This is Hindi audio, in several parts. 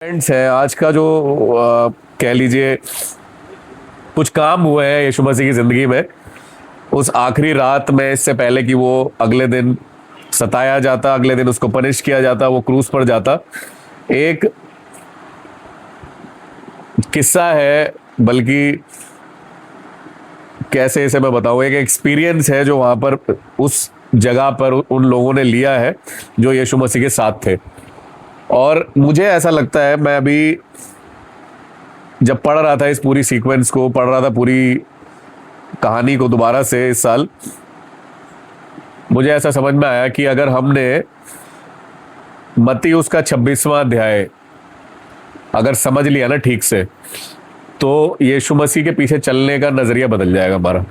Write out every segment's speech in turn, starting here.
फ्रेंड्स है आज का जो कह लीजिए कुछ काम हुए हैं यीशु मसीह की ज़िंदगी में। उस आखिरी रात में, इससे पहले कि वो अगले दिन सताया जाता, अगले दिन उसको पनिश किया जाता, वो क्रूस पर जाता, एक किस्सा है। बल्कि कैसे इसे मैं बताऊं, एक एक्सपीरियंस है जो वहाँ पर उस जगह पर उन लोगों ने लिया है जो यीशु मसीह के साथ थे। और मुझे ऐसा लगता है, मैं अभी जब पढ़ रहा था, इस पूरी सीक्वेंस को पढ़ रहा था, पूरी कहानी को दोबारा से इस साल, मुझे ऐसा समझ में आया कि अगर हमने मत्ती उसका 26वां अध्याय अगर समझ लिया ना ठीक से, तो यीशु मसीह के पीछे चलने का नजरिया बदल जाएगा हमारा।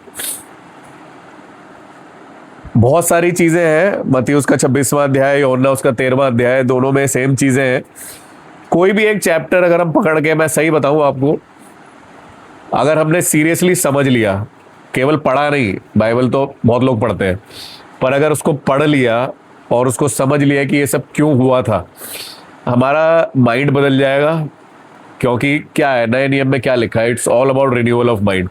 बहुत सारी चीजें हैं, मत्ती उसका 26वां अध्याय, यूहन्ना उसका 13वां अध्याय, दोनों में सेम चीजें हैं। कोई भी एक चैप्टर अगर हम पकड़ के, मैं सही बताऊं आपको, अगर हमने सीरियसली समझ लिया, केवल पढ़ा नहीं, बाइबल तो बहुत लोग पढ़ते हैं, पर अगर उसको पढ़ लिया और उसको समझ लिया कि ये सब क्यों हुआ था, हमारा माइंड बदल जाएगा। क्योंकि क्या है, नए नियम में क्या लिखा है? It's all about renewal of mind,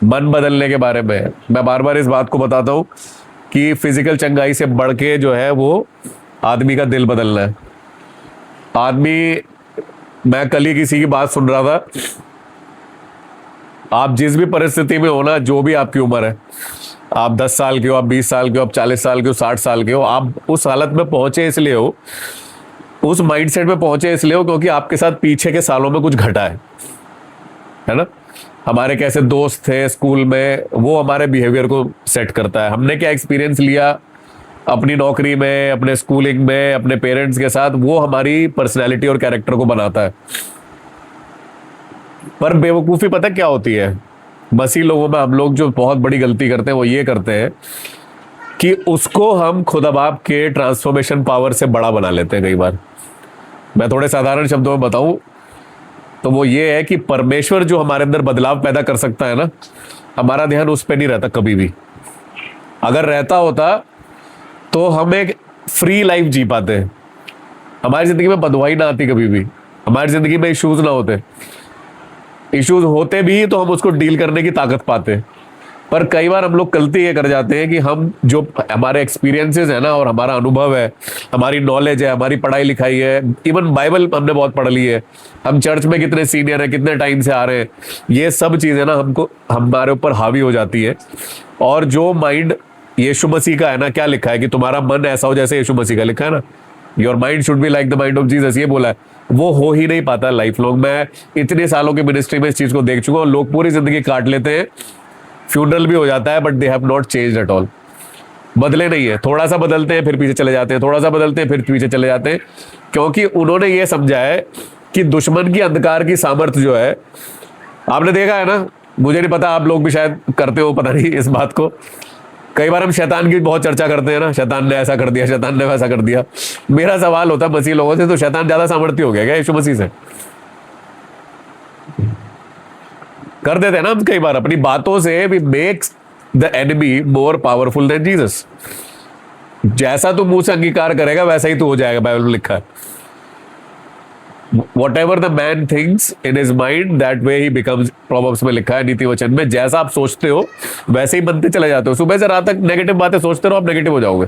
मन बदलने के बारे में है। मैं बार बार इस बात को बताता हूँ कि फिजिकल चंगाई से बढ़ के जो है वो आदमी का दिल बदलना है। आदमी, मैं कल ही किसी की बात सुन रहा था, आप जिस भी परिस्थिति में हो ना, जो भी आपकी उम्र है, आप 10 साल के हो, आप 20 साल के हो, आप 40 साल के हो, 60 साल के हो, आप उस हालत में पहुंचे इसलिए हो, उस माइंडसेट में पहुंचे इसलिए हो क्योंकि आपके साथ पीछे के सालों में कुछ घटा है ना। हमारे कैसे दोस्त थे स्कूल में, वो हमारे बिहेवियर को सेट करता है। हमने क्या एक्सपीरियंस लिया अपनी नौकरी में, अपने स्कूलिंग में, अपने पेरेंट्स के साथ, वो हमारी पर्सनैलिटी और कैरेक्टर को बनाता है। पर बेवकूफ़ी पता क्या होती है, मसीह लोगों में हम लोग जो बहुत बड़ी गलती करते हैं वो ये करते हैं कि उसको हम खुदा बाप के ट्रांसफॉर्मेशन पावर से बड़ा बना लेते हैं कई बार। मैं थोड़े साधारण शब्दों में बताऊं तो वो ये है कि परमेश्वर जो हमारे अंदर बदलाव पैदा कर सकता है ना, हमारा ध्यान उस पर नहीं रहता कभी भी। अगर रहता होता तो हम एक फ्री लाइफ जी पाते हैं, हमारी जिंदगी में बदवाई ना आती कभी भी, हमारी जिंदगी में इश्यूज ना होते। इश्यूज होते भी तो हम उसको डील करने की ताकत पाते। पर कई बार हम लोग गलती ये कर जाते हैं कि हम जो हमारे एक्सपीरियंसेस है ना, और हमारा अनुभव है, हमारी नॉलेज है, हमारी पढ़ाई लिखाई है, इवन बाइबल हमने बहुत पढ़ ली है, हम चर्च में कितने सीनियर हैं, कितने टाइम से आ रहे हैं, ये सब चीज़ें ना हमको हमारे ऊपर हावी हो जाती है। और जो माइंड यीशु मसीह का है ना, क्या लिखा है कि तुम्हारा मन ऐसा हो जैसे यीशु मसीह का लिखा है ना, your mind should be like the mind of Jesus, ये बोला है, वो हो ही नहीं पाता लाइफ लॉन्ग। मैं इतने सालों की मिनिस्ट्री में इस चीज़ को देख चुका हूँ। लोग पूरी जिंदगी काट लेते हैं, फ्यूनरल भी हो जाता है, but they have not changed at all, बदले नहीं है। थोड़ा सा बदलते हैं फिर पीछे चले जाते हैं, थोड़ा सा बदलते हैं फिर पीछे चले जाते हैं, क्योंकि उन्होंने ये समझा है कि दुश्मन की अंधकार की सामर्थ्य जो है, आपने देखा है ना, मुझे नहीं पता आप लोग भी शायद करते हो, पता नहीं इस बात को। कई बार हम शैतान की बहुत चर्चा करते हैं ना, शैतान ने ऐसा कर दिया, शैतान ने वैसा कर दिया। मेरा सवाल होता है मसीह लोगों से, तो शैतान ज्यादा सामर्थ्य हो गया क्या यीशु मसीह से? कर देते हैं ना हम कई बार अपनी बातों से, we makes the enemy more powerful than Jesus. जैसा तू मुंह से अंगीकार करेगा वैसा ही तू हो जाएगा, बाइबल में लिखा है। What ever the man thinks in his mind that way he becomes, proverbs में लिखा है, नीति वचन में, जैसा आप सोचते हो वैसे ही बनते चले जाते हो। सुबह से रात तक नेगेटिव बातें सोचते रहो, आप नेगेटिव हो जाओगे।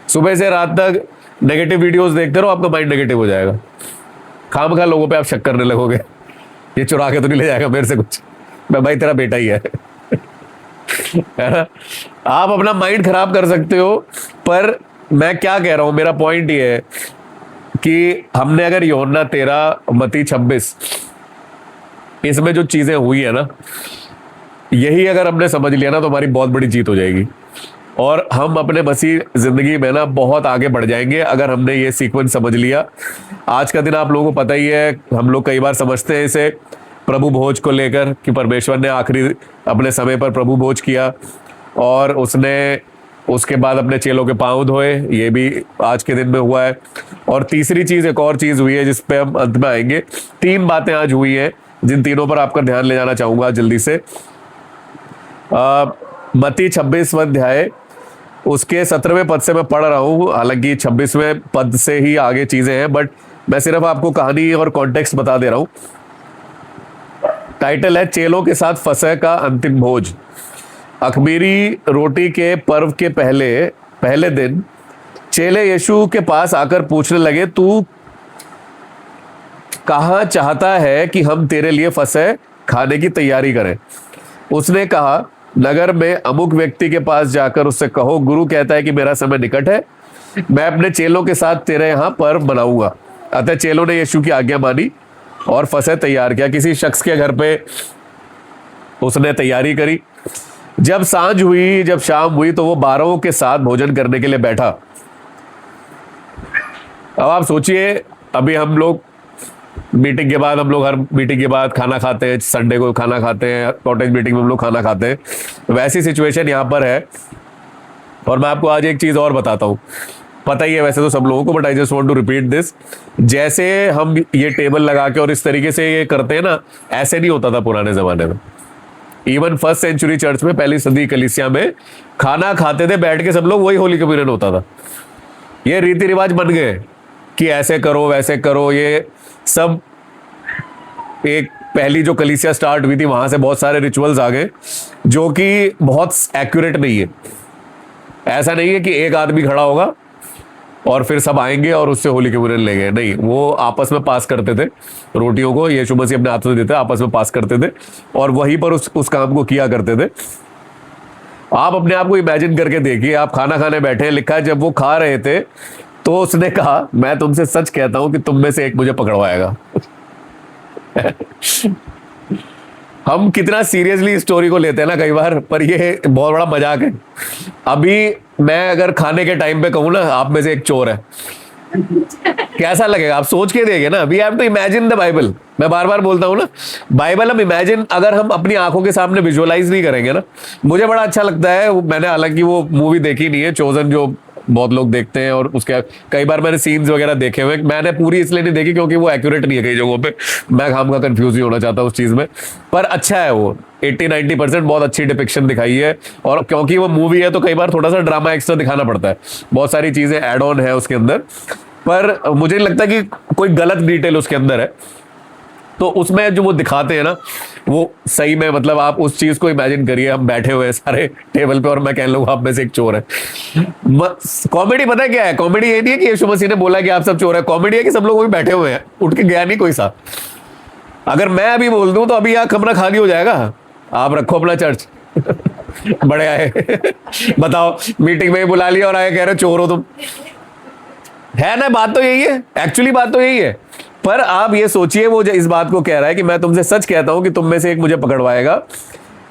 सुबह से रात तक नेगेटिव वीडियोस देखते रहो, आपका माइंड नेगेटिव हो जाएगा। खामखा लोगों पे आप शक करने लगोगे, ये चुरा के तो नहीं ले जाएगा मेरे से कुछ, मैं भाई तेरा बेटा ही है है ना? आप अपना माइंड खराब कर सकते हो। पर मैं क्या कह रहा हूं, मेरा पॉइंट ये है कि हमने अगर यूहन्ना 13, मत्ती 26, इसमें जो चीजें हुई है ना, यही अगर हमने समझ लिया ना, तो हमारी बहुत बड़ी जीत हो जाएगी और हम अपने मसीह जिंदगी में ना बहुत आगे बढ़ जाएंगे अगर हमने ये सीक्वेंस समझ लिया। आज का दिन आप लोगों को पता ही है, हम लोग कई बार समझते हैं इसे प्रभु भोज को लेकर कि परमेश्वर ने आखिरी अपने समय पर प्रभु भोज किया और उसने उसके बाद अपने चेलों के पांव धोए, ये भी आज के दिन में हुआ है। और तीसरी चीज, एक और चीज हुई है जिस पे हम अंत में आएंगे। 3 बातें आज हुई हैं जिन तीनों पर आपका ध्यान ले जाना चाहूंगा जल्दी से। मत्ती 26वां अध्याय उसके 17वें पद से मैं पढ़ रहा हूँ, हालांकि 26वें पद से ही आगे चीजें हैं, बट मैं सिर्फ आपको कहानी और कॉन्टेक्स्ट बता दे रहा हूं। टाइटल है चेलों के साथ फसह का अंतिम भोज। अखमीरी रोटी के पर्व के पहले पहले दिन चेले यीशु के पास आकर पूछने लगे, तू कहाँ चाहता है कि हम तेरे लिए फसह खाने की तैयारी करें? उसने कहा, नगर में अमुक व्यक्ति के पास जाकर उससे कहो, गुरु कहता है कि मेरा समय निकट है, मैं अपने चेलों के साथ तेरे यहाँ पर्व बनाऊंगा। अतः चेलों ने यीशु की आज्ञा मानी और फसह तैयार किया। किसी शख्स के घर पे उसने तैयारी करी। जब सांझ हुई, जब शाम हुई, तो वो 12 के साथ भोजन करने के लिए बैठा। अब आप सोचिए, अभी हम लोग मीटिंग के बाद, हम लोग हर मीटिंग के बाद खाना खाते हैं, संडे को खाना खाते हैं, कॉटेज मीटिंग में हम लोग खाना खाते हैं। वैसी सिचुएशन यहाँ पर है। और मैं आपको आज एक चीज और बताता हूँ, पता ही है वैसे तो सब लोगों को, but I just want to repeat this. जैसे हम ये टेबल लगा के और इस तरीके से ये करते हैं ना, ऐसे नहीं होता था पुराने जमाने में। इवन फर्स्ट सेंचुरी चर्च में, पहली सदी कलीसिया में खाना खाते थे बैठ के सब लोग, वही होली कम्युनियन होता था। ये रीति रिवाज बन गए कि ऐसे करो वैसे करो, ये सब एक पहली जो कलीसिया स्टार्ट हुई थी वहां से बहुत सारे रिचुअल्स आ गए जो कि बहुत एक्यूरेट नहीं है। ऐसा नहीं है कि एक आदमी खड़ा होगा और फिर सब आएंगे और उससे होली कम्युनियन लेंगे, नहीं, वो आपस में पास करते थे रोटियों को, यीशु मसीह अपने हाथों से देते, आपस में पास करते थे और वहीं पर उस काम को किया करते थे। आप अपने आप को इमेजिन करके देखिए, आप खाना खाने बैठे हैं, लिखा है जब वो खा रहे थे तो उसने कहा, मैं तुमसे सच कहता हूं कि तुम में से एक मुझे पकड़वाएगा। हम कितना सीरियसली इस स्टोरी को लेते हैं ना कई बार, पर ये बहुत बड़ा मजाक है। अभी मैं अगर खाने के टाइम पे कहूं ना, आप में से एक चोर है, कैसा लगेगा? आप सोच के देखिए ना। We have to imagine the Bible. मैं बार बार बोलता हूं ना, बाइबल हम इमेजिन, अगर हम अपनी आंखों के सामने विजुअलाइज नहीं करेंगे ना, मुझे बड़ा अच्छा लगता है। मैंने हालांकि वो मूवी देखी नहीं है, चोजन, जो बहुत लोग देखते हैं, और उसके कई बार मैंने सीन्स वगैरह देखे हुए। मैंने पूरी इसलिए नहीं देखी क्योंकि वो एक्यूरेट नहीं है कई जगहों पे, मैं खाम का कंफ्यूज नहीं होना चाहता उस चीज में। पर अच्छा है वो, 80-90% बहुत अच्छी डिपिक्शन दिखाई है। और क्योंकि वो मूवी है तो कई बार थोड़ा सा ड्रामा एक्स्ट्रा दिखाना पड़ता है, बहुत सारी चीजें एड ऑन है उसके अंदर, पर मुझे नहीं लगता कि कोई गलत डिटेल उसके अंदर है। तो उसमें जो वो दिखाते हैं ना, वो सही में, मतलब आप उस चीज को इमेजिन करिए, हम बैठे हुए हैं सारे टेबल पे और मैं कह लूंगा आप में से एक चोर है। कॉमेडी पता है क्या है? कॉमेडी ये नहीं है कि यीशु मसीह ने बोला कि आप सब चोर है, कॉमेडी है कि सब लोग वही बैठे हुए हैं, उठ के गया नहीं कोई सा। अगर मैं अभी बोल दूं तो अभी यहाँ कमरा खाली हो जाएगा, आप रखो अपना चर्च। बड़े आए बताओ, मीटिंग में ही बुला लिया और आए कह रहे चोर हो तुम, है ना? बात तो यही है, एक्चुअली बात तो यही है। पर आप ये सोचिए, वो इस बात को कह रहा है कि मैं तुमसे सच कहता हूं कि तुम में से एक मुझे पकड़वाएगा।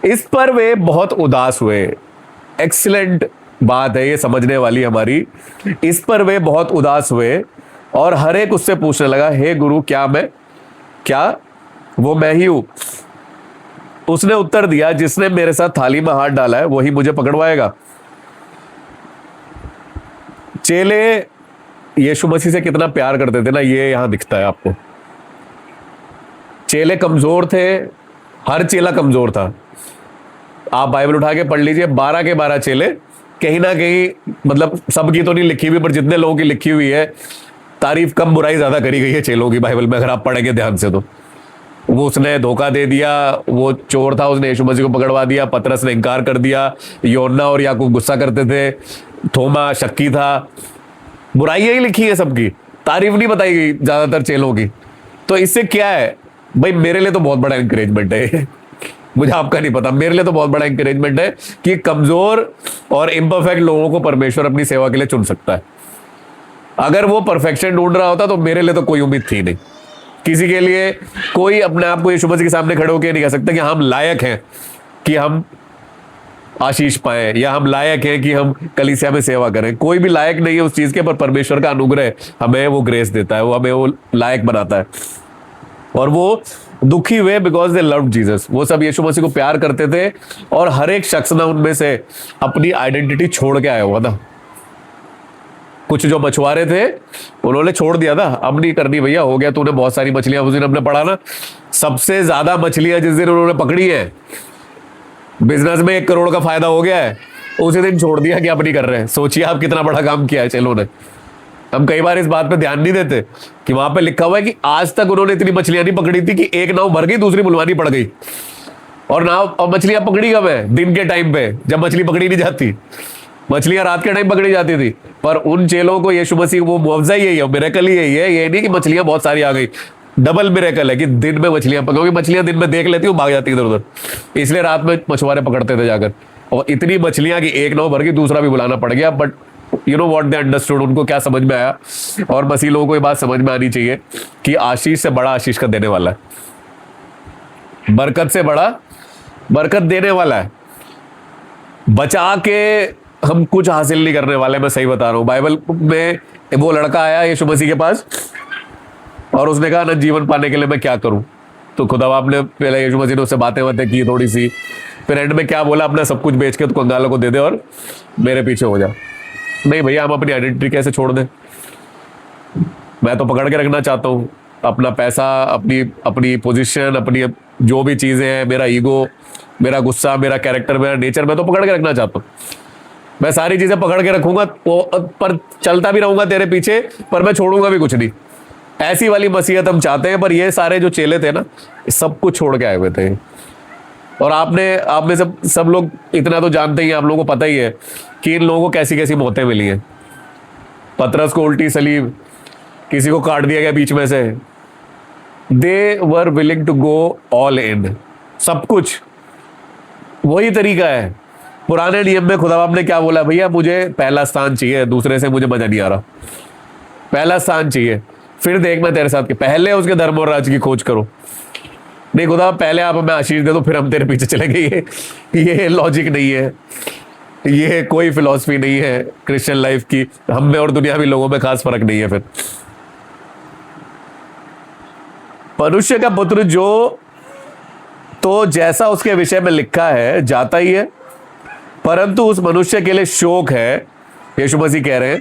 इस पर वे बहुत उदास हुए। एक्सीलेंट बात है ये, समझने वाली हमारी। इस पर वे बहुत उदास हुए और हर एक उससे पूछने लगा, हे गुरु, क्या वो मैं ही हूं? उसने उत्तर दिया, जिसने मेरे साथ थाली में हाथ डाला है वही मुझे पकड़वाएगा। चेले यीशु मसीह से कितना प्यार करते थे ना, ये यहां दिखता है आपको। चेले कमजोर थे, हर चेला कमजोर था। आप बाइबल उठा के पढ़ लीजिए, 12 के 12 चेले, कहीं ना कहीं, मतलब सबकी तो नहीं लिखी हुई, पर जितने लोगों की लिखी हुई है, तारीफ कम बुराई ज्यादा करी गई है चेलों की बाइबल में, अगर आप पढ़ेंगे ध्यान से तो। वो उसने धोखा दे दिया, वो चोर था, उसने यीशु मसीह को पकड़वा दिया, पतरस ने इनकार कर दिया, योना और याकूब गुस्सा करते थे, थोमा शक्की था। बुराइयां ही लिखी है सबकी, तारीफ नहीं बताई गई ज्यादातर चेलों की। तो इससे क्या है भाई, मेरे लिए तो बहुत बड़ा इंकरेजमेंट है। मुझे आपका नहीं पता, मेरे लिए तो बहुत बड़ा इंकरेजमेंट है कि कमजोर और इम्परफेक्ट लोगों को परमेश्वर अपनी सेवा के लिए चुन सकता है। अगर वो परफेक्शन ढूंढ रहा होता तो मेरे लिए तो कोई उम्मीद थी नहीं। किसी के लिए कोई अपने आप को यीशु मसीह के सामने खड़े होकर नहीं कह सकता कि हम लायक हैं कि हम आशीष पाए, या हम लायक हैं कि हम कलीसिया में सेवा करें। कोई भी लायक नहीं है उस चीज के, पर परमेश्वर का अनुग्रह हमें वो ग्रेस देता है, वो हमें वो लायक बनाता है। और वो दुखी हुए बिकॉज दे लव्ड जीसस। वो सब यीशु मसीह को प्यार करते थे और हर एक शख्स ना उनमें से अपनी आइडेंटिटी छोड़ के आया हुआ था। कुछ जो मछुआरे थे उन्होंने छोड़ दिया था, अब नहीं करनी भैया, हो गया, तूने बहुत सारी मछलियां, उस दिन हमने पढ़ा ना, सबसे ज्यादा मछलियां जिस दिन उन्होंने पकड़ी है, बिजनेस में 1 करोड़ का फायदा हो गया है, उसी दिन छोड़ दिया कि अब नहीं कर रहे हैं। सोचिए आप कितना बड़ा काम किया है चेलों ने, हम कई बार इस बात पे ध्यान नहीं देते कि वहां पे लिखा हुआ है कि आज तक उन्होंने इतनी मछलियां नहीं पकड़ी थी कि एक नाव भर गई, दूसरी बुलवानी पड़ गई। और नाव और मछलियां पकड़ी कब है? दिन के टाइम पे, जब मछली पकड़ी नहीं जाती। मछलियां रात के टाइम पकड़ी जाती थी। पर उन चेलों को यीशु मसीह वो मुआवजा ही है, मिरेकल ही है ये नहीं कि मछलियां बहुत सारी आ गई। डबल मिरेकल है कि दिन में मछलियां, क्योंकि मछलियां दिन में देख लेती हूँ, भाग जाती इधर उधर, इसलिए रात में मछुआरे पकड़ते थे जाकर। और इतनी मछलियां कि एक नाव भर गई, दूसरा भी बुलाना पड़ गया। But you know what they understood, उनको क्या समझ में आया, और मसीह लोगों को ये बात समझ में आनी चाहिए कि आशीष से बड़ा आशीष का देने वाला है, बरकत से बड़ा बरकत देने वाला है। बचा के हम कुछ हासिल नहीं करने वाले, मैं सही बता रहा हूं। बाइबल में वो लड़का आया यीशु मसीह के पास और उसने कहा ना जीवन पाने के लिए मैं क्या करूं। तो खुदा बाप ने पहले यीशु मसीह ने उससे बातें की थोड़ी सी, फिर एंड में क्या बोला, अपना सब कुछ बेच के तो कंगालों को दे दे और मेरे पीछे हो जा। नहीं भैया, हम अपनी आइडेंटिटी कैसे छोड़ दें? मैं तो पकड़ के रखना चाहता हूँ अपना पैसा, अपनी पोजीशन, अपनी जो भी चीजें हैं, मेरा ईगो, मेरा गुस्सा, मेरा कैरेक्टर, मेरा नेचर, मैं तो पकड़ के रखना चाहता हूँ। मैं सारी चीजें पकड़ के रखूंगा पर चलता भी रहूंगा तेरे पीछे, पर मैं छोड़ूंगा भी कुछ नहीं। ऐसी वाली मसीहत हम चाहते हैं। पर ये सारे जो चेले थे ना, सब कुछ छोड़ के आए हुए थे। और आप में सब लोग इतना तो जानते ही हैं, आप लोगों को पता ही है कि इन लोगों को कैसी कैसी मौतें मिली हैं। पतरस को उल्टी सलीब, किसी को काट दिया गया बीच में से। They were willing to go all in, सब कुछ। वही तरीका है। पुराने नियम में खुदा बाप ने क्या बोला, भैया मुझे पहला स्थान चाहिए, दूसरे से मुझे मजा नहीं आ रहा, पहला स्थान चाहिए, फिर देख मैं तेरे साथ के पहले उसके धर्म और राज की खोज करो। नहीं खुदा पहले आप हमें आशीष दे दो, फिर हम तेरे पीछे चलेंगे। ये लॉजिक नहीं है, ये कोई फिलॉसफी नहीं है क्रिश्चियन लाइफ की। हम में और दुनियावी लोगों में खास फर्क नहीं है। फिर मनुष्य का पुत्र जो तो जैसा उसके विषय में लिखा है जाता ही है, परंतु उस मनुष्य के लिए शोक है, यीशु मसीह कह रहे हैं,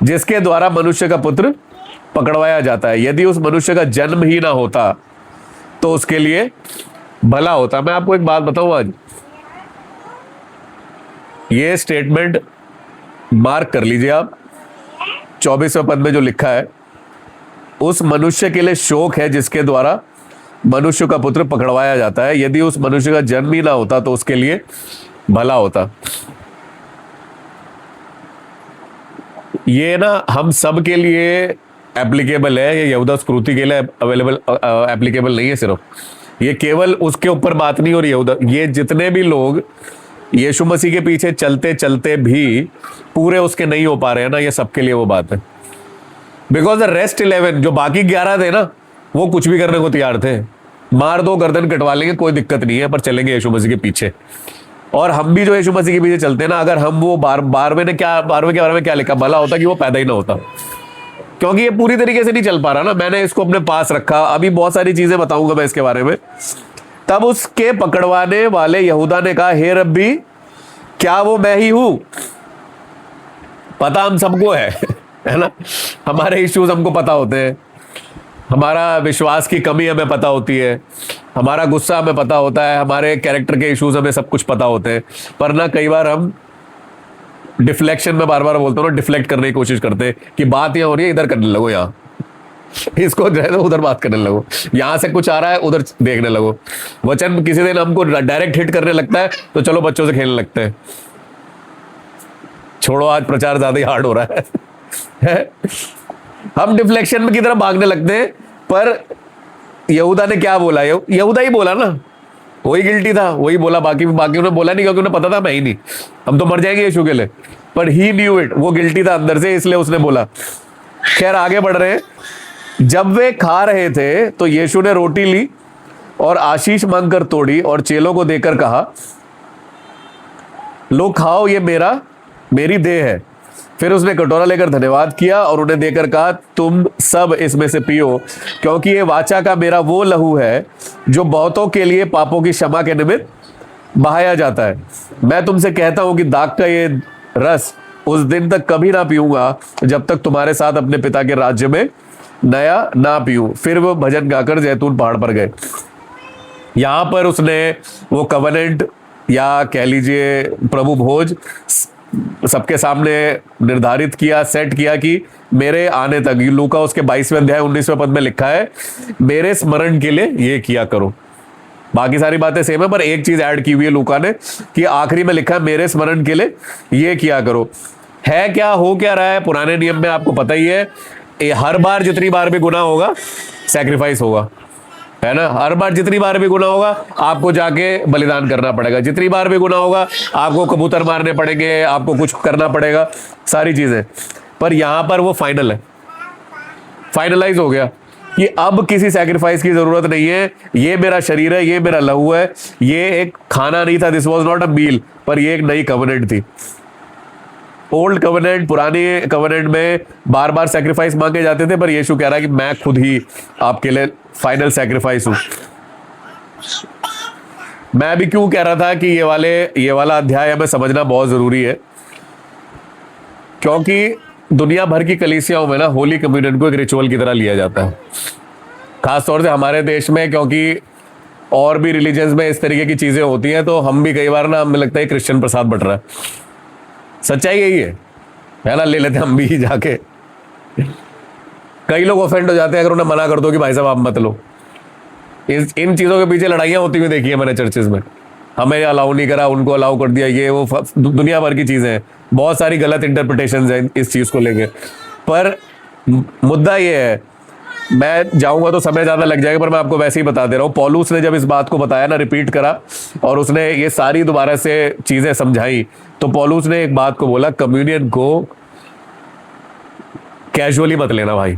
जिसके द्वारा मनुष्य का पुत्र पकड़वाया जाता है। यदि उस मनुष्य का जन्म ही ना होता तो उसके लिए भला होता। मैं आपको एक बात बताऊं, आज ये स्टेटमेंट मार्क कर लीजिए आप, 24वें पद में जो लिखा है, उस मनुष्य के लिए शोक है जिसके द्वारा मनुष्य का पुत्र पकड़वाया जाता है। यदि उस मनुष्य का जन्म ही ना होता तो उसके लिए भला होता। ये ना हम सब के लिए एप्लीकेबल है, ये यहूदा स्क्रूति के लिए एप्लीकेबल नहीं है सिर्फ। ये केवल उसके ऊपर बात नहीं हो रही यहूदा, ये जितने भी लोग यीशु मसीह के पीछे चलते चलते भी पूरे उसके नहीं हो पा रहे हैं ना, ये सबके लिए वो बात है। बिकॉज द रेस्ट 11 जो बाकी 11 थे ना, वो कुछ भी करने को तैयार थे। मार दो, गर्दन कटवा लेंगे, कोई दिक्कत नहीं है, पर चलेंगे यीशु मसीह के पीछे। और हम भी जो यीशु मसीह के पीछे चलते हैं ना, अगर हम वो 12वें के बारे में क्या लिखा, भला होता कि वो पैदा ही ना होता। क्योंकि ये पूरी तरीके से नहीं चल पा रहा ना, मैंने इसको अपने पास रखा। अभी बहुत सारी चीजें बताऊंगा मैं इसके बारे में। तब उसके पकड़वाने वाले यहूदा ने कहा, हे रब्बी, क्या वो मैं ही हूं? पता हम सबको है ना, हमारे इश्यूज हमको पता होते हैं, हमारा विश्वास की कमी हमें पता होती है, हमारा गुस्सा हमें पता होता है, हमारे कैरेक्टर के इश्यूज हमें सब कुछ पता होते हैं। पर ना कई बार हम डिफ्लेक्शन में, बार बार बोलता हूँ ना, डिफ्लेक्ट करने की कोशिश करते हैं कि बात यहाँ हो रही है, इधर करने लगो, यहाँ इसको जो है ना उधर बात करने लगो, यहां से कुछ आ रहा है उधर देखने लगो। वचन किसी दिन हमको डायरेक्ट हिट करने लगता है तो चलो बच्चों से खेलने लगते हैं। छोड़ो, आज प्रचार ज्यादा ही हार्ड हो रहा है। हम डिफ्लेक्शन में की तरफ भागने लगते हैं। पर यहूदा ने क्या बोला? यहूदा ही बोला ना, वही गिल्टी था, वही बोला। बाकी उन्होंने बोला नहीं, क्योंकि उन्हें पता था मैं ही नहीं, हम तो मर जाएंगे यीशु के लिए। पर ही न्यू इट, वो गिल्टी था अंदर से, इसलिए उसने बोला। खैर आगे बढ़ रहे हैं। जब वे खा रहे थे तो यीशु ने रोटी ली और आशीष मांगकर तोड़ी और चेलों को देकर कहा, लो खाओ, ये मेरी देह है। फिर उसने कटोरा लेकर धन्यवाद किया और उन्हें देकर कहा, तुम सब इसमें से पियो, क्योंकि ये वाचा का मेरा वो लहू है जो बहुतों के लिए पापों की क्षमा के निमित्त बहाया जाता है। मैं तुमसे कहता हूं कि दाख का ये रस उस दिन तक कभी ना पीऊंगा जब तक तुम्हारे साथ अपने पिता के राज्य में नया ना पीऊं। फिर वो भजन गाकर जैतून पहाड़ पर गए। यहां पर उसने वो कवनेंट या कह लीजिए प्रभु भोज सबके सामने निर्धारित किया, सेट किया कि मेरे आने तक, लूका उसके 22वें अध्याय 19वें पद में लिखा है, मेरे स्मरण के लिए ये किया करो। बाकी सारी बातें सेम है, पर एक चीज ऐड की हुई है लूका ने कि आखिरी में लिखा है मेरे स्मरण के लिए ये किया करो। है क्या, हो क्या रहा है? पुराने नियम में आपको पता ही है, हर बार जितनी बार भी गुनाह होगा सैक्रिफाइस होगा, है ना। हर बार जितनी बार भी गुनाह होगा आपको जाके बलिदान करना पड़ेगा, जितनी बार भी गुनाह होगा आपको कबूतर मारने पड़ेंगे, आपको कुछ करना पड़ेगा, सारी चीजें। पर यहां पर वो फाइनल है, फाइनलाइज हो गया कि अब किसी सैक्रिफाइस की जरूरत नहीं है। ये मेरा शरीर है, ये मेरा लहू है, ये एक खाना नहीं था, दिस वॉज नॉट अ मील, पर ये एक नई कवेनेंट थी। ओल्ड कवेनेंट, पुरानी कवेनेंट में बार बार सैक्रिफाइस मांगे जाते थे, पर यीशु कह रहा है कि मैं खुद ही आपके लिए फाइनल सैक्रिफाइस हूं। मैं भी क्यों कह रहा था कि ये वाला अध्याय हमें समझना बहुत जरूरी है, क्योंकि दुनिया भर की कलीसियाओं में ना होली कम्युनियन को एक रिचुअल की तरह लिया जाता है, खासतौर से हमारे देश में, क्योंकि और भी रिलीजन्स में इस तरीके की चीजें होती हैं, तो हम भी कई बार ना, हमें लगता है क्रिश्चियन प्रसाद बट रहा है। सच्चाई यही है ना, ले लेते हम भी जाके। कई लोग ऑफेंड हो जाते हैं अगर उन्हें मना कर दो कि भाई साहब आप मत लो। इन चीजों के पीछे लड़ाइयां होती हुई देखी है मैंने चर्चेज में, हमें अलाउ नहीं करा, उनको अलाउ कर दिया, ये वो दुनिया भर की चीजें हैं, बहुत सारी गलत इंटरप्रिटेशंस हैं इस चीज को लेके। पर मुद्दा ये है, मैं जाऊंगा तो समय ज्यादा लग जाएगा, पर मैं आपको वैसे ही बता दे रहा हूं। पौलुस ने जब इस बात को बताया ना, रिपीट करा, और उसने ये सारी दोबारा से चीजें समझाई, तो पौलुस ने एक बात को बोला, कम्युनियन को कैजुअली मत लेना भाई।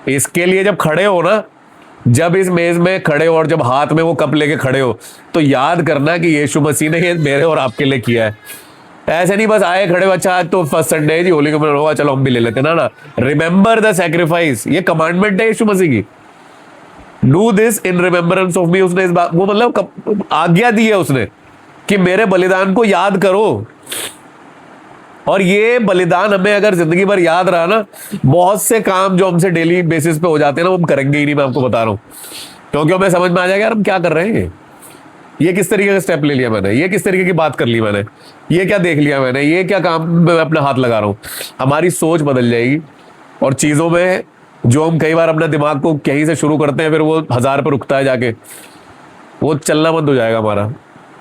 इसके लिए जब खड़े हो ना, जब इस मेज में खड़े हो और जब हाथ में वो कप लेके खड़े हो, तो याद करना कि यीशु मसीह ने ये मेरे और आपके लिए किया है। ऐसे नहीं बस आए खड़े हो, अच्छा आज तो फर्स्ट संडे है जी, होली कम्युनियन होगा, चलो हम भी ले लेते ना। रिमेंबर द सैक्रिफाइस, ये कमांडमेंट है यीशु मसीह की। Do this in remembrance of me. उसने इस बात, वो मतलब आज्ञा दी है उसने कि मेरे बलिदान को याद करो। और ये बलिदान हमें अगर जिंदगी भर याद रहा ना, बहुत से काम जो हमसे डेली बेसिस पे हो जाते हैं ना, वो हम करेंगे ही नहीं, मैं आपको बता रहा हूं। क्योंकि हमें समझ में आ जाएगा यार हम क्या कर रहे हैं, ये किस तरीके का स्टेप ले लिया मैंने, ये किस तरीके की बात कर ली मैंने, ये क्या देख लिया मैंने, ये क्या काम में मैं अपना हाथ लगा रहा हूं। हमारी सोच बदल जाएगी, और चीजों में जो हम कई बार अपने दिमाग को कहीं से शुरू करते हैं, फिर वो 1000 पर रुकता है जाके, वो चलना बंद हो जाएगा हमारा।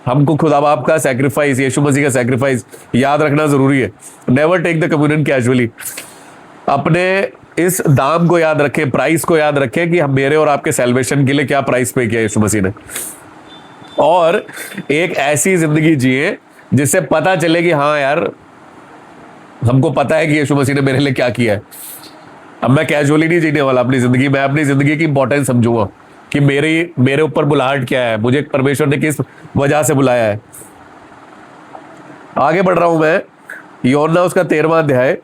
हमको खुदा बाप का सैक्रिफाइस, यीशु मसीह का सैक्रिफाइस याद रखना जरूरी है। Never take the communion casually. अपने इस दाम को याद रखें, प्राइस को याद रखें कि हम मेरे और आपके सैल्वेशन के लिए क्या प्राइस पे किया यीशु मसीह ने, और एक ऐसी जिंदगी जिए जिससे पता चले कि हाँ यार, हमको पता है कि यीशु मसीह ने मेरे लिए क्या किया है। अब मैं कैजुअली नहीं जीने वाला अपनी जिंदगी, मैं अपनी जिंदगी की इंपॉर्टेंस समझूंगा कि मेरे ऊपर बुलाहट क्या है, मुझे परमेश्वर ने किस वजह से बुलाया है। आगे बढ़ रहा हूं मैं, यूहन्ना उसका 13वां अध्याय,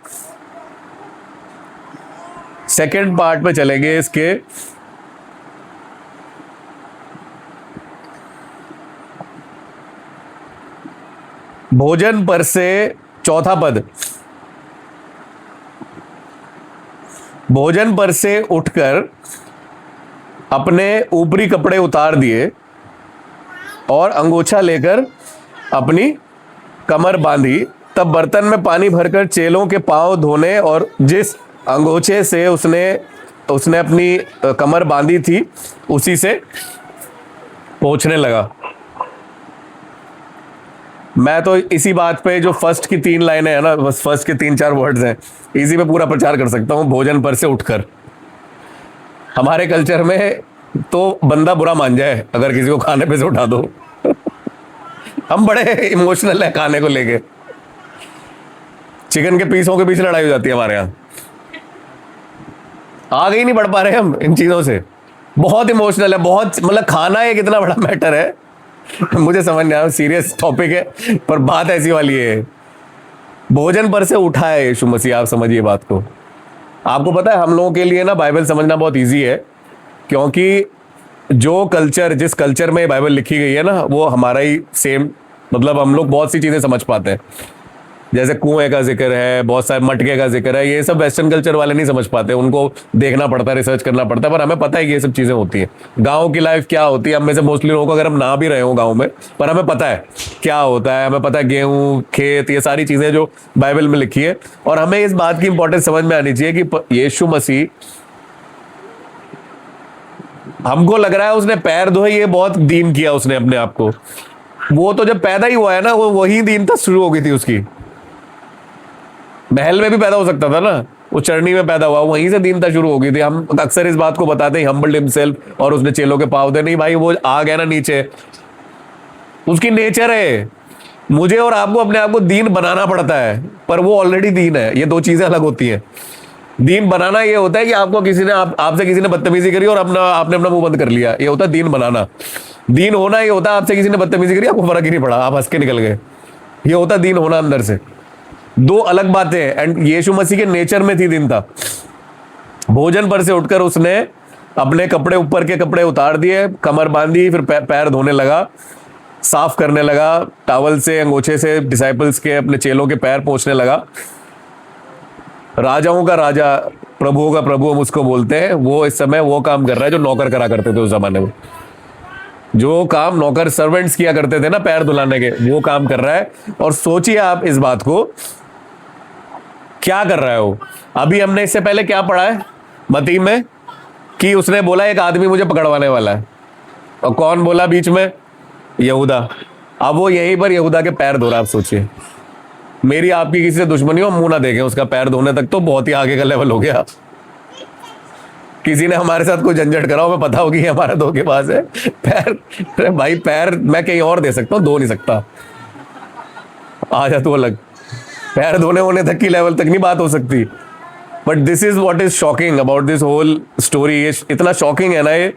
सेकंड पार्ट में चलेंगे इसके। भोजन पर से, चौथा पद, भोजन पर से उठकर अपने ऊपरी कपड़े उतार दिए और अंगोछा लेकर अपनी कमर बांधी। तब बर्तन में पानी भरकर चेलों के पांव धोने, और जिस अंगोछे से उसने अपनी कमर बांधी थी उसी से पोंछने लगा। मैं तो इसी बात पे, जो फर्स्ट की 3 लाइनें है ना, बस फर्स्ट के 3-4 वर्ड्स हैं, इसी पे पूरा प्रचार कर सकता हूं। भोजन पर से उठकर, हमारे कल्चर में तो बंदा बुरा मान जाए अगर किसी को खाने पे से उठा दो। हम बड़े इमोशनल है खाने को लेके, चिकन के पीसों के पीछे लड़ाई हो जाती है हमारे यहाँ। आगे ही नहीं बढ़ पा रहे हम इन चीजों से, बहुत इमोशनल है, बहुत, मतलब खाना एक इतना बड़ा मैटर है। मुझे समझ नहीं आया, सीरियस टॉपिक है, पर बात ऐसी वाली है। भोजन पर से उठा है यीशु मसीह, आप समझिए बात को। आपको पता है हम लोगों के लिए ना बाइबल समझना बहुत इजी है, क्योंकि जो कल्चर, जिस कल्चर में बाइबल लिखी गई है ना, वो हमारा ही सेम, मतलब हम लोग बहुत सी चीजें समझ पाते हैं। जैसे कुएं का जिक्र है, बहुत सारे मटके का जिक्र है, ये सब वेस्टर्न कल्चर वाले नहीं समझ पाते, उनको देखना पड़ता है, रिसर्च करना पड़ता है, पर हमें पता है कि ये सब चीजें होती हैं। गाँव की लाइफ क्या होती है, हम में से मोस्टली लोगों को, अगर हम ना भी रहे हो गाँव में, पर हमें पता है क्या होता है, हमें पता है गेहूं खेत, ये सारी चीजें जो बाइबल में लिखी है। और हमें इस बात की इंपॉर्टेंस समझ में आनी चाहिए कि यीशु मसीह, हमको लग रहा है उसने पैर धोए, ये बहुत दीन किया उसने अपने आप को। वो तो जब पैदा ही हुआ है ना, वो वही दीनता शुरू हो गई थी उसकी। महल में भी पैदा हो सकता था ना, वो चरनी में पैदा हुआ, वहीं से दीनता शुरू हो गई थी। हम अक्सर इस बात को बताते हैं, हम्बल्ड हिमसेल्फ, और उसने चेलों के पाँव दे। नहीं भाई, वो आ गया ना नीचे, उसकी नेचर है। मुझे और आपको अपने आप को दीन बनाना पड़ता है, पर वो ऑलरेडी दीन है। ये दो चीजें अलग होती हैं। दीन बनाना ये होता है कि आपको किसी ने आपसे किसी ने बदतमीजी करी और आपने अपना मुंह बंद कर लिया, ये होता है दीन बनाना। दीन होना ये होता है आपसे किसी ने बदतमीजी करी, आपको फर्क ही नहीं पड़ा, आप हंस के निकल गए, ये होता है दीन होना अंदर से। दो अलग बातें हैं। एंड यीशु मसीह के नेचर में थी दीनता। भोजन पर से उठकर उसने अपने कपड़े, ऊपर के कपड़े उतार दिए, कमर बांधी, फिर पैर धोने लगा, साफ करने लगा, टॉवल से, अंगोछे से डिसाइपल्स के, अपने चेलों के पैर पोंछने लगा। राजाओं का राजा, प्रभुओं का प्रभु हम उसको बोलते हैं। वो इस समय वो काम कर रहा है जो नौकर करा करते थे उस जमाने में। जो काम नौकर सर्वेंट्स किया करते थे ना, पैर धुलाने के, वो काम कर रहा है। और सोचिए आप इस बात को, क्या कर रहा है वो। अभी हमने इससे पहले क्या पढ़ा है मत्ती में, कि उसने बोला एक आदमी मुझे पकड़वाने वाला है, और कौन बोला बीच में? यहूदा। अब वो यहीं पर यहूदा के पैर धो रहा। आप सोचिए, मेरी आपकी किसी से दुश्मनी हो, मुंह ना देखें उसका, पैर धोने तक तो बहुत ही आगे का लेवल हो गया। किसी ने हमारे साथ कोई झंझट करा, हमें पता होगी हमारा धोखेबाज है। पैर, भाई पैर मैं कहीं और दे सकता हूं, धो नहीं सकता, आ जा तू अलग। पैर धोने होने तक की लेवल तक नहीं बात हो सकती। But this is what is shocking about this whole story. ये इतना शॉकिंग है ना ये,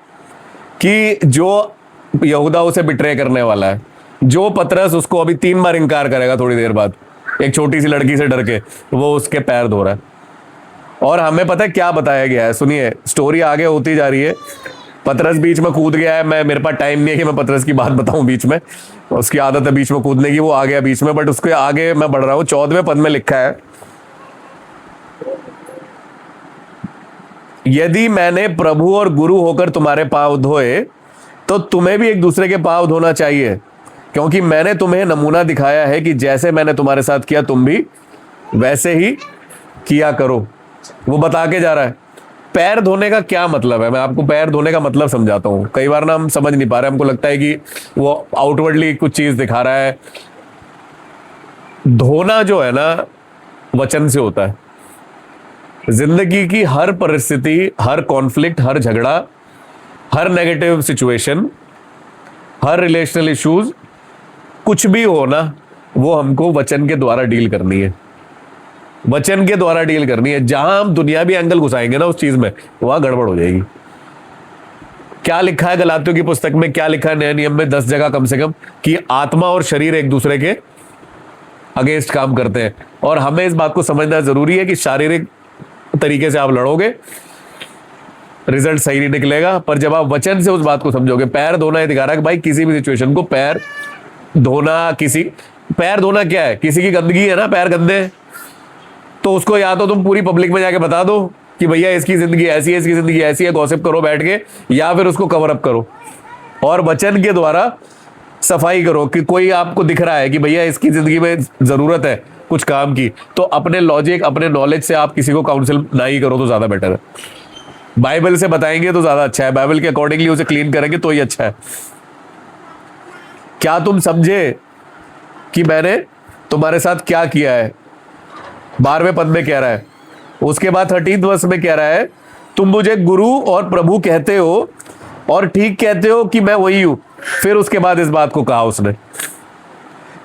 कि जो यहूदा उसे बिट्रे करने वाला है, जो पतरस उसको अभी 3 बार इनकार करेगा थोड़ी देर बाद, एक छोटी सी लड़की से डर के, वो उसके पैर धो रहा है। और हमें पता है क्या बताया गया है, सुनिए, स्टोरी आगे होती जा रही है। पतरस बीच में कूद गया है। मेरे पास टाइम नहीं है कि मैं पतरस की बात बताऊं बीच में, उसकी आदत है बीच में कूदने की, वो आ गया बीच में। बट उसके आगे मैं बढ़ रहा हूं। 14वें पद में लिखा है, यदि मैंने प्रभु और गुरु होकर तुम्हारे पांव धोए, तो तुम्हें भी एक दूसरे के पांव धोना चाहिए, क्योंकि मैंने तुम्हें नमूना दिखाया है कि जैसे मैंने तुम्हारे साथ किया, तुम भी वैसे ही किया करो। वो बता के जा रहा है। पैर धोने का क्या मतलब है, मैं आपको पैर धोने का मतलब समझाता हूं। कई बार ना हम समझ नहीं पा रहे, हमको लगता है कि वो आउटवर्डली कुछ चीज दिखा रहा है। धोना जो है ना, वचन से होता है। जिंदगी की हर परिस्थिति, हर कॉन्फ्लिक्ट, हर झगड़ा, हर नेगेटिव सिचुएशन, हर रिलेशनल इश्यूज, कुछ भी हो ना, वो हमको वचन के द्वारा डील करनी है। वचन के द्वारा डील करनी है। जहां हम दुनियावी एंगल घुसाएंगे ना उस चीज में, वहां गड़बड़ हो जाएगी। क्या लिखा है गलातियों की पुस्तक में, क्या लिखा है नए नियम में 10 जगह कम से कम, कि आत्मा और शरीर एक दूसरे के अगेंस्ट काम करते हैं। और हमें इस बात को समझना जरूरी है कि शारीरिक तरीके से आप लड़ोगे, रिजल्ट सही नहीं निकलेगा। पर जब आप वचन से उस बात को समझोगे, पैर धोना ये दिखा रहा है कि भाई किसी भी सिचुएशन को पैर धोना, पैर धोना क्या है, किसी की गंदगी है ना, पैर गंदे हैं, तो उसको या तो तुम पूरी पब्लिक में जाके बता दो कि भैया इसकी जिंदगी ऐसी है, इसकी जिंदगी ऐसी है, गॉसिप करो बैठ के, या फिर उसको कवर अप करो और वचन के द्वारा सफाई करो। कि कोई आपको दिख रहा है कि भैया इसकी जिंदगी में जरूरत है कुछ काम की, तो अपने लॉजिक, अपने नॉलेज से आप किसी को काउंसिल ना ही करो तो ज्यादा बेटर है। बाइबल से बताएंगे तो ज्यादा अच्छा है, बाइबल के अकॉर्डिंगली उसे क्लीन करेंगे तो ही अच्छा है। क्या तुम समझे कि मैंने तुम्हारे साथ क्या किया है? 12वें पद में कह रहा है। उसके बाद 13th वर्ष में कह रहा है, तुम मुझे गुरु और प्रभु कहते हो और ठीक कहते हो कि मैं वही हूं। फिर उसके बाद इस बात को कहा उसने,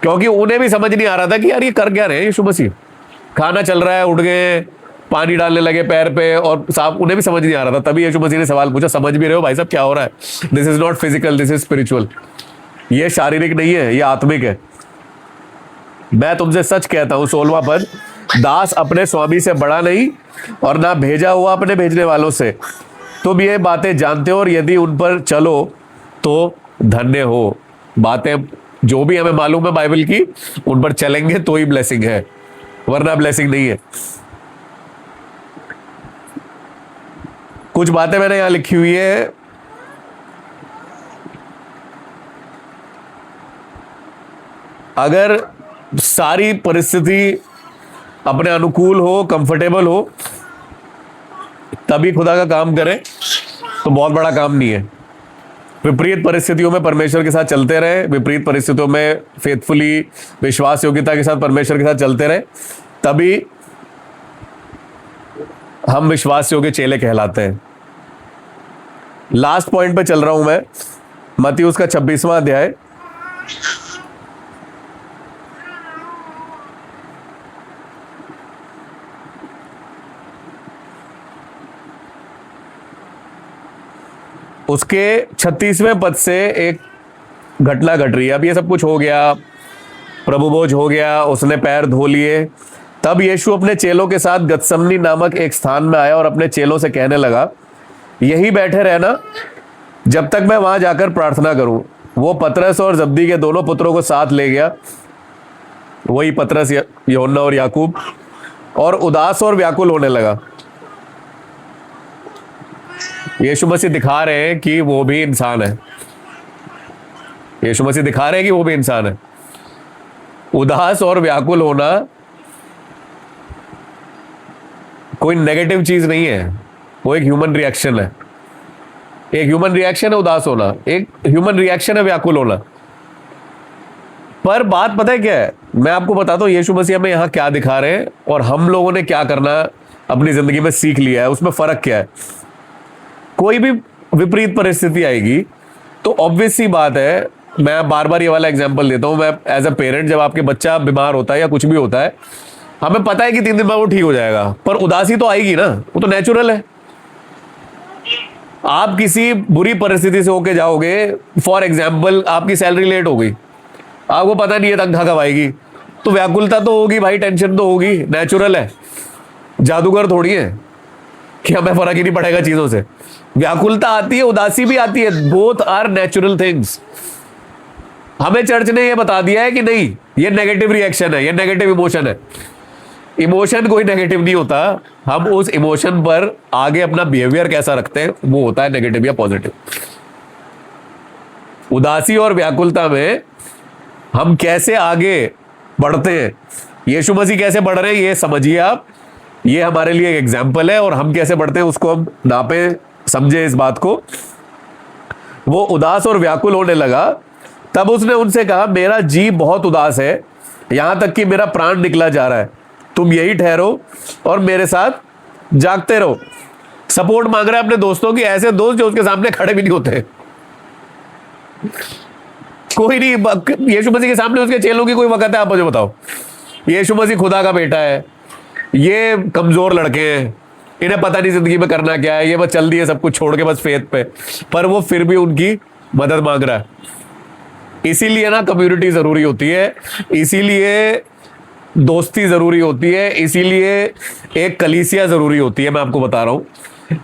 क्योंकि उन्हें भी समझ नहीं आ रहा था कि यार ये कर क्या रहे हैं यीशु मसीह। खाना चल रहा है, उठ गए, पानी डालने लगे पैर पे और साफ, उन्हें भी समझ नहीं आ रहा था। तभी यीशु मसीह ने सवाल पूछा, समझ भी रहे हो भाई साहब क्या हो रहा है? This is not physical, this is spiritual. ये शारीरिक नहीं है, ये आत्मिक है। मैं तुमसे सच कहता हूं, 16वां पद, दास अपने स्वामी से बड़ा नहीं और ना भेजा हुआ अपने भेजने वालों से। तुम ये बातें जानते हो और यदि उन पर चलो तो धन्य हो। बातें जो भी हमें मालूम है बाइबल की, उन पर चलेंगे तो ही ब्लेसिंग है। वरना ब्लेसिंग नहीं है। कुछ बातें मैंने यहां लिखी हुई है। अगर सारी परिस्थिति अपने अनुकूल हो, कंफर्टेबल हो, तभी खुदा का काम करें तो बहुत बड़ा काम नहीं है। विपरीत परिस्थितियों में परमेश्वर के साथ चलते रहे, विपरीत परिस्थितियों में फेथफुली, विश्वास योग्यता के साथ परमेश्वर के साथ चलते रहे, तभी हम विश्वास योग्य चेले कहलाते हैं। लास्ट पॉइंट पे चल रहा हूं मैं, मत्ती उसका 26वां अध्याय, उसके 36वें पद से एक घटना घट रही है। अब ये सब कुछ हो गया, प्रभु भोज हो गया, उसने पैर धो लिए। तब यीशु अपने चेलों के साथ गतसमनी नामक एक स्थान में आया और अपने चेलों से कहने लगा, यही बैठे रहना जब तक मैं वहां जाकर प्रार्थना करूं। वो पतरस और जब्दी के दोनों पुत्रों को साथ ले गया, वही पतरस, यूहन्ना और याकूब, और उदास और व्याकुल होने लगा। यीशु मसीह दिखा रहे हैं कि वो भी इंसान है। यीशु मसीह दिखा रहे हैं कि वो भी इंसान है। उदास और व्याकुल होना कोई नेगेटिव चीज नहीं है, वो एक ह्यूमन रिएक्शन है। एक ह्यूमन रिएक्शन है उदास होना, एक ह्यूमन रिएक्शन है व्याकुल होना। पर बात पता है क्या है, मैं आपको बताता हूं यीशु मसीह हमें यहां क्या दिखा रहे हैं और हम लोगों ने क्या करना अपनी जिंदगी में सीख लिया है, उसमें फर्क क्या है। कोई भी विपरीत परिस्थिति आएगी तो ऑब्वियस सी बात है, मैं बार बार ये वाला एग्जांपल देता हूं। मैं एज अ पेरेंट, जब आपके बच्चा बीमार होता है या कुछ भी होता है, हमें पता है कि 3 दिन बाद वो ठीक हो जाएगा, पर उदासी तो आएगी ना, वो तो नेचुरल है। आप किसी बुरी परिस्थिति से होके जाओगे, फॉर एग्जाम्पल आपकी सैलरी लेट हो गई, आपको पता नहीं है तनख्वाह कब आएगी, तो व्याकुलता तो होगी भाई, टेंशन तो होगी, नेचुरल है। जादूगर थोड़ी है कि हमें फर्क ही नहीं पड़ेगा चीजों से। व्याकुलता आती है, उदासी भी आती है, बोथ आर नेचुरल थिंग्स। हमें चर्च ने ये बता दिया है कि नहीं, ये नेगेटिव रिएक्शन है, ये नेगेटिव इमोशन है। इमोशन कोई नेगेटिव नहीं होता, हम उस इमोशन पर आगे अपना बिहेवियर कैसा रखते हैं वो होता है नेगेटिव या पॉजिटिव। उदासी और व्याकुलता में हम कैसे आगे बढ़ते हैं, यीशु मसीह कैसे बढ़ रहे हैं ये समझिए आप। ये हमारे लिए एक एग्जाम्पल है और हम कैसे बढ़ते हैं उसको हम नापे, समझे इस बात को। वो उदास और व्याकुल होने लगा, तब उसने उनसे कहा, मेरा जी बहुत उदास है, यहां तक कि मेरा प्राण निकला जा रहा है। तुम यही ठहरो और मेरे साथ जागते रहो। सपोर्ट मांग रहा है अपने दोस्तों की, ऐसे दोस्त जो उसके सामने खड़े भी नहीं होते। कोई नहीं, यीशु मसीह के सामने उसके चेलों की कोई वक़्त है, आप मुझे बताओ। यीशु मसीह खुदा का बेटा है, ये कमजोर लड़के हैं, इन्हें पता नहीं जिंदगी में करना क्या है, ये बस चल दिए सब कुछ छोड़ के बस फेथ पे, पर वो फिर भी उनकी मदद मांग रहा है। इसीलिए ना कम्युनिटी जरूरी होती है, इसीलिए दोस्ती जरूरी होती है, इसीलिए एक कलीसिया जरूरी होती है। मैं आपको बता रहा हूं,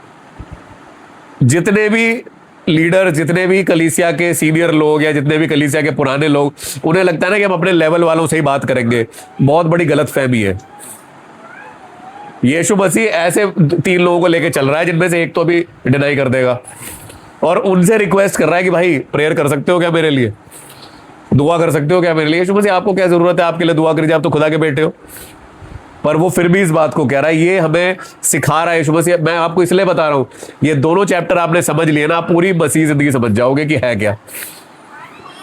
जितने भी लीडर, जितने भी कलीसिया के सीनियर लोग या जितने भी कलीसिया के पुराने लोग, उन्हें लगता है ना कि हम अपने लेवल वालों से ही बात करेंगे, बहुत बड़ी गलतफहमी है। यीशु मसीह ऐसे 3 लोगों को लेकर चल रहा है जिनमें से एक तो अभी डिनाई कर देगा, और उनसे रिक्वेस्ट कर रहा है कि भाई प्रेयर कर सकते हो क्या मेरे लिए, दुआ कर सकते हो क्या मेरे लिए। यीशु मसीह आपको क्या जरूरत है, आपके लिए दुआ करिए, आप तो खुदा के बेटे हो। पर वो फिर भी इस बात को कह रहा है, ये हमें सिखा रहा है यीशु मसीह। मैं आपको इसलिए बता रहा हूं, ये दोनों चैप्टर आपने समझ लिए ना, आप पूरी मसीह जिंदगी समझ जाओगे कि है क्या।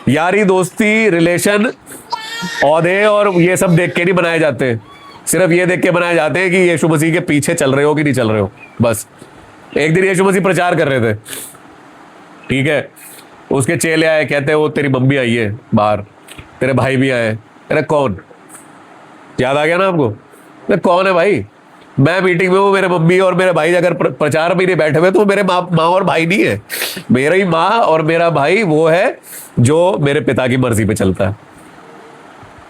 यारी, दोस्ती, रिलेशन, औहदे और ये सब देख के नहीं बनाए जाते, सिर्फ ये देख के बनाए जाते हैं कि यीशु मसीह के पीछे चल रहे हो कि नहीं चल रहे हो। बस एक दिन यीशु मसीह प्रचार कर रहे थे, ठीक है, उसके चेले आए, कहते हैं वो तेरी मम्मी आई है बाहर, तेरे भाई भी आए। अरे कौन, याद आ गया ना आपको? अरे कौन है भाई? मैं मीटिंग में हूँ, मेरे मम्मी और मेरे भाई अगर प्रचार में नहीं बैठे हुए तो मेरे माँ और भाई नहीं है। मेरी माँ और मेरा भाई वो है जो मेरे पिता की मर्जी पे चलता है,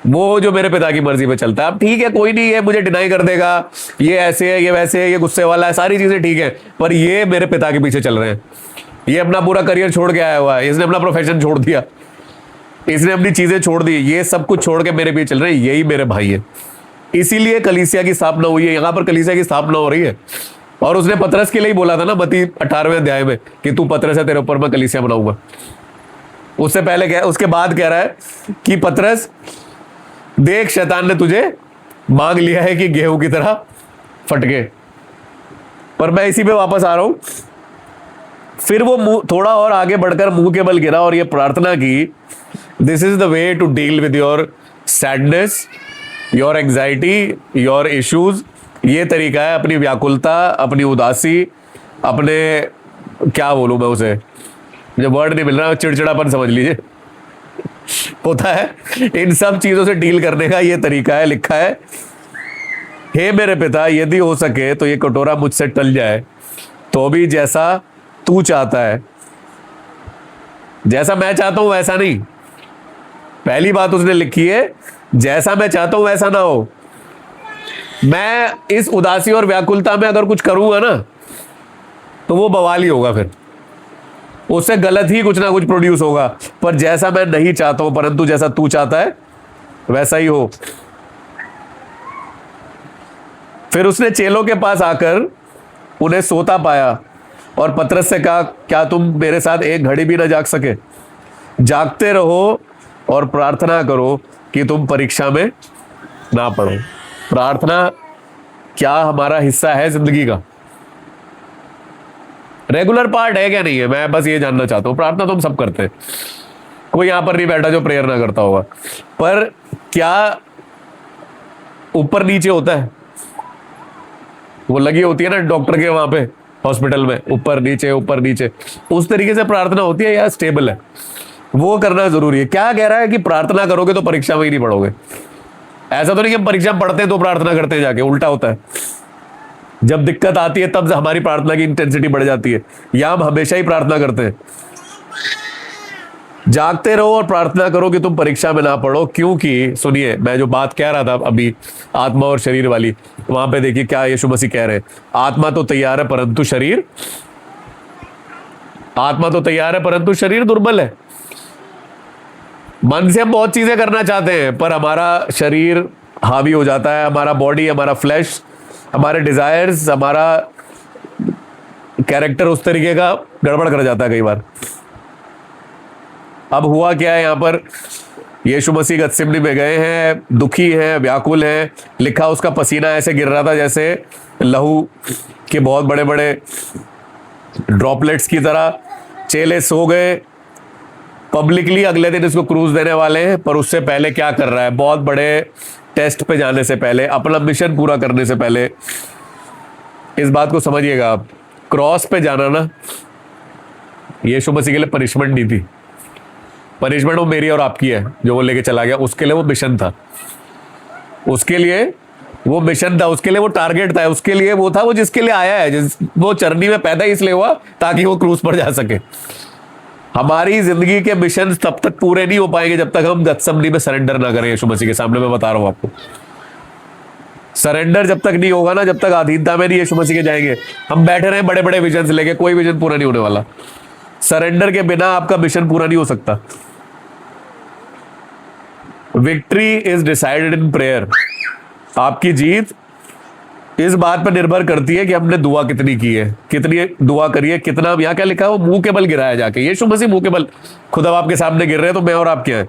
वो जो मेरे पिता की मर्जी पे चलता है। अब ठीक है, कोई नहीं है मुझे डिनाई कर देगा, ये ऐसे है, ये वैसे है, ये गुस्से वाला है, सारी चीजें ठीक है, पर ये मेरे पिता के पीछे चल रहे हैं। ये अपना पूरा करियर छोड़ के आया हुआ है, इसने अपना प्रोफेशन छोड़ दिया, इसने अपनी चीजें छोड़ दी, ये सब कुछ छोड़ के मेरे पीछे चल रहे हैं, यही मेरे भाई है। इसीलिए कलीसिया की स्थापना हुई है, यहां पर कलीसिया की स्थापना हो रही है। और उसने पतरस के लिए ही बोला था ना, मत्ती 18वें अध्याय में, कि तू पतरस है, तेरे ऊपर मैं कलीसिया बनाऊंगा। उससे पहले कह, उसके बाद कह रहा है कि पतरस देख, शैतान ने तुझे मांग लिया है कि गेहूं की तरह फटके। पर मैं इसी पे वापस आ रहा हूं। फिर वो थोड़ा और आगे बढ़कर मुंह के बल गिरा और ये प्रार्थना की, this is the way to deal with your sadness, your anxiety, your issues. ये तरीका है अपनी व्याकुलता, अपनी उदासी, अपने, क्या बोलूं मैं उसे, मुझे वर्ड नहीं मिल रहा, चिड़चिड़ापन समझ लीजिए, होता है। इन सब चीजों से डील करने का ये तरीका है। लिखा है, हे मेरे पिता, यदि हो सके तो ये कटोरा मुझसे टल जाए, तो भी जैसा तू चाहता है, जैसा मैं चाहता हूं वैसा नहीं। पहली बात उसने लिखी है, जैसा मैं चाहता हूं वैसा ना हो। मैं इस उदासी और व्याकुलता में अगर कुछ करूंगा ना, तो वो बवाल ही होगा, फिर उससे गलत ही कुछ ना कुछ प्रोड्यूस होगा। पर जैसा मैं नहीं चाहता हूं, परंतु जैसा तू चाहता है वैसा ही हो। फिर उसने चेलों के पास आकर उन्हें सोता पाया और पतरस से कहा, क्या तुम मेरे साथ एक घड़ी भी ना जाग सके? जागते रहो और प्रार्थना करो कि तुम परीक्षा में ना पड़ो। प्रार्थना क्या हमारा हिस्सा है जिंदगी का? रेगुलर पार्ट है क्या नहीं है? मैं बस ये जानना चाहता हूं। प्रार्थना तो हम सब करते हैं, कोई यहां पर नहीं बैठा जो प्रेयर ना करता होगा। पर क्या ऊपर नीचे होता है? वो लगी होती है ना डॉक्टर के वहां पे हॉस्पिटल में, ऊपर नीचे ऊपर नीचे, उस तरीके से प्रार्थना होती है या स्टेबल है? वो करना जरूरी है। क्या कह रहा है कि प्रार्थना करोगे तो परीक्षा में ही नहीं पढ़ोगे? ऐसा तो नहीं कि हम परीक्षा में पढ़ते हैं तो प्रार्थना करते हैं जाके, उल्टा होता है। जब दिक्कत आती है तब हमारी प्रार्थना की इंटेंसिटी बढ़ जाती है, या हम हमेशा ही प्रार्थना करते हैं। जागते रहो और प्रार्थना करो कि तुम परीक्षा में ना पढ़ो, क्योंकि सुनिए, मैं जो बात कह रहा था अभी आत्मा और शरीर वाली, वहां पे देखिए क्या यीशु मसीह कह रहे हैं। आत्मा तो तैयार है परंतु शरीर, आत्मा तो तैयार है परंतु शरीर दुर्बल है। मन से हम बहुत चीजें करना चाहते हैं, पर हमारा शरीर हावी हो जाता है, हमारा बॉडी, हमारा फ्लैश, हमारे डिजायर्स, हमारा कैरेक्टर उस तरीके का गड़बड़ कर जाता है कई बार। अब हुआ क्या है यहां पर, यीशु मसीह गत्सिमनी में गए हैं, दुखी हैं, व्याकुल हैं। लिखा उसका पसीना ऐसे गिर रहा था जैसे लहू के बहुत बड़े बड़े ड्रॉपलेट्स की तरह। चेले सो गए, पब्लिकली अगले दिन इसको क्रूज देने वाले हैं। पर उससे पहले क्या कर रहा है? बहुत बड़े टेस्ट पे जाने से पहले, अपना मिशन पूरा करने से पहले, इस बात को समझिएगा आप, क्रॉस पे जाना ना यीशु मसीह के लिए पनिशमेंट नहीं थी। पनिशमेंट वो मेरी और आपकी है, जो वो लेके चला गया। उसके लिए वो मिशन था, उसके लिए वो मिशन था, उसके लिए वो टारगेट था, उसके लिए वो था, वो जिसके लिए आया है। वो चरनी में पैदा इसलिए हुआ ताकि वो क्रूज पर जा सके। हमारी जिंदगी के मिशन तब तक पूरे नहीं हो पाएंगे जब तक हम गत्समनी में सरेंडर ना करें यीशु मसीह के सामने। मैं बता रहा हूं आपको, सरेंडर जब तक नहीं होगा ना, जब तक अधीनता में नहीं यीशु मसीह के जाएंगे, हम बैठे रहे बड़े बड़े विजन लेके, कोई विजन पूरा नहीं होने वाला। सरेंडर के बिना आपका मिशन पूरा नहीं हो सकता। Victory is decided in prayer. आपकी जीत इस बात पर निर्भर करती है कि हमने दुआ कितनी की है, कितनी दुआ करी है, कितना। यहां क्या लिखा है? वो मुंह के बल गिराया जाके। यीशु मसीह मुंह के बल खुदा आपके सामने गिर रहे हैं, तो मैं और आप क्या है?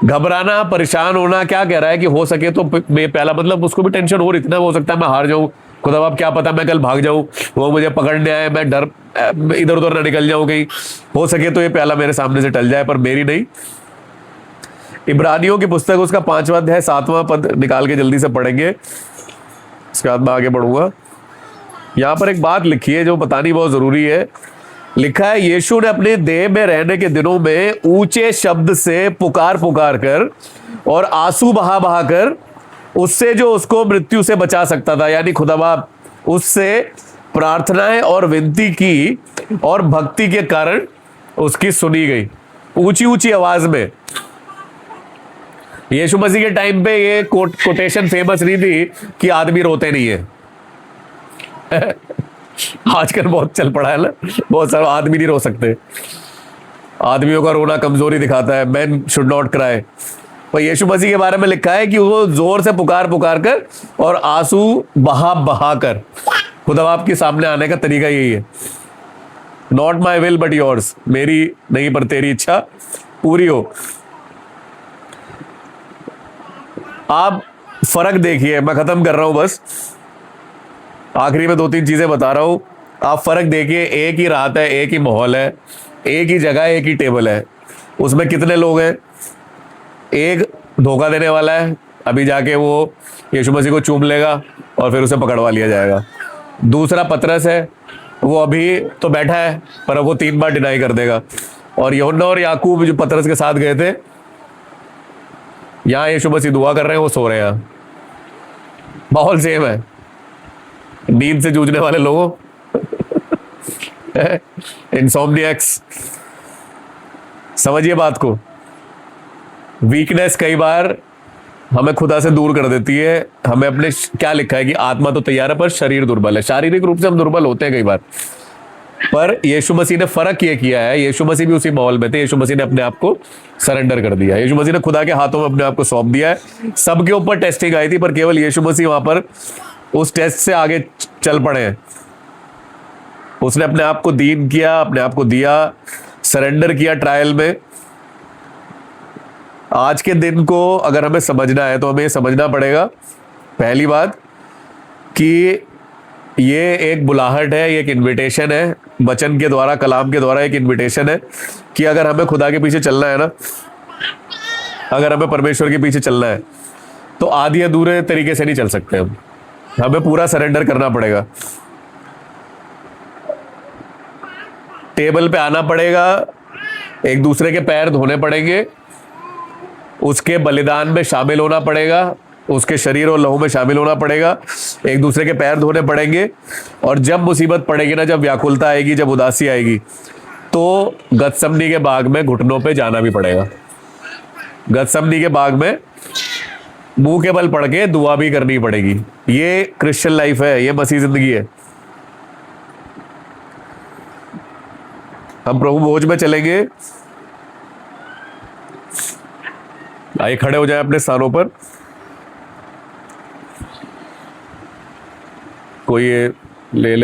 घबराना, परेशान होना, क्या कह रहा है कि हो सके तो पहला मतलब उसको भी टेंशन हो रही थी ना, हो सकता है मैं हार जाऊं, खुदा बाप क्या पता मैं कल भाग जाऊं, वो मुझे पकड़ने आए, मैं डर इधर उधर ना निकल जाऊं कहीं, हो सके तो ये प्याला मेरे सामने से टल जाए, पर मेरी नहीं। इब्रानियों की पुस्तक उसका 5वां अध्याय 7वां पद निकाल के जल्दी से पढ़ेंगे, इसके बाद मैं आगे बढ़ूंगा। यहां पर एक बात लिखी है जो बतानी बहुत जरूरी है। लिखा है, यीशु ने अपने देह में रहने के दिनों में ऊंचे शब्द से पुकार पुकार कर और आंसू बहा बहा कर उससे जो उसको मृत्यु से बचा सकता था, यानी खुदा बाप, उससे प्रार्थनाएं और विनती की और भक्ति के कारण उसकी सुनी गई ऊंची ऊंची आवाज में। यीशु मसीह के टाइम पे ये कोटेशन फेमस नहीं थी कि आदमी रोते नहीं है। आजकल बहुत चल पड़ा है ना, बहुत सारे आदमी नहीं रो सकते, आदमियों का रोना कमजोरी दिखाता है, मैन शुड नॉट क्राई। और यीशु मसीह के बारे में लिखा है कि वो जोर से पुकार पुकार कर और आंसू बहा बहा कर खुदा बाप के सामने आने का तरीका यही है। Not my will but yours, मेरी नहीं पर तेरी इच्छा पूरी हो। आप फर्क देखिए, मैं खत्म कर रहा हूं बस, आखिरी में 2-3 चीजें बता रहा हूं। आप फर्क देखिए, एक ही रात है, एक ही माहौल है, एक ही जगह, एक ही टेबल है, उसमें कितने लोग हैं? एक धोखा देने वाला है, अभी जाके वो यीशु मसीह को चूम लेगा और फिर उसे पकड़वा लिया जाएगा। दूसरा पतरस है, वो अभी तो बैठा है पर वो 3 बार डिनाई कर देगा। और यूहन्ना और याकूब जो पतरस के साथ गए थे, यहां यीशु मसीह दुआ कर रहे हैं, वो सो रहे हैं। माहौल सेम है, नींद से जूझने वाले लोगों इंसोम्नियक्स। समझिए बात को, वीकनेस कई बार हमें खुदा से दूर कर देती है। हमें अपने क्या लिखा है कि आत्मा तो तैयार है पर शरीर दुर्बल है। शारीरिक रूप से हम दुर्बल होते हैं कई बार, पर यीशु मसीह ने फर्क ये किया है, यीशु मसीह भी उसी माहौल में थे। यीशु मसीह ने अपने आप को सरेंडर कर दिया, यीशु मसीह ने खुदा के हाथों में अपने आप को सौंप दिया है। सबके ऊपर टेस्टिंग आई थी पर केवल यीशु मसीह वहां पर उस टेस्ट से आगे चल पड़े हैं। उसने अपने आप को दीन किया, अपने आप को दिया, सरेंडर किया ट्रायल में। आज के दिन को अगर हमें समझना है तो हमें समझना पड़ेगा, पहली बात कि ये एक बुलाहट है, ये एक इनविटेशन है, वचन के द्वारा, कलाम के द्वारा एक इनविटेशन है कि अगर हमें खुदा के पीछे चलना है ना, अगर हमें परमेश्वर के पीछे चलना है तो आधी अधूरे तरीके से नहीं चल सकते हम, हमें पूरा सरेंडर करना पड़ेगा। टेबल पे आना पड़ेगा, एक दूसरे के पैर धोने पड़ेंगे, उसके बलिदान में शामिल होना पड़ेगा, उसके शरीर और लहू में शामिल होना पड़ेगा, एक दूसरे के पैर धोने पड़ेंगे। और जब मुसीबत पड़ेगी ना, जब व्याकुलता आएगी, जब उदासी आएगी, तो गतसमनी के बाग में घुटनों पे जाना भी पड़ेगा। गतसमनी के बाग में मुंह के बल पड़ के दुआ भी करनी पड़ेगी। ये क्रिश्चियन लाइफ है, ये मसीह जिंदगी है। हम प्रभु भोज में चलेंगे। आइए खड़े हो जाए अपने स्थानों पर। कोई ये ले ले।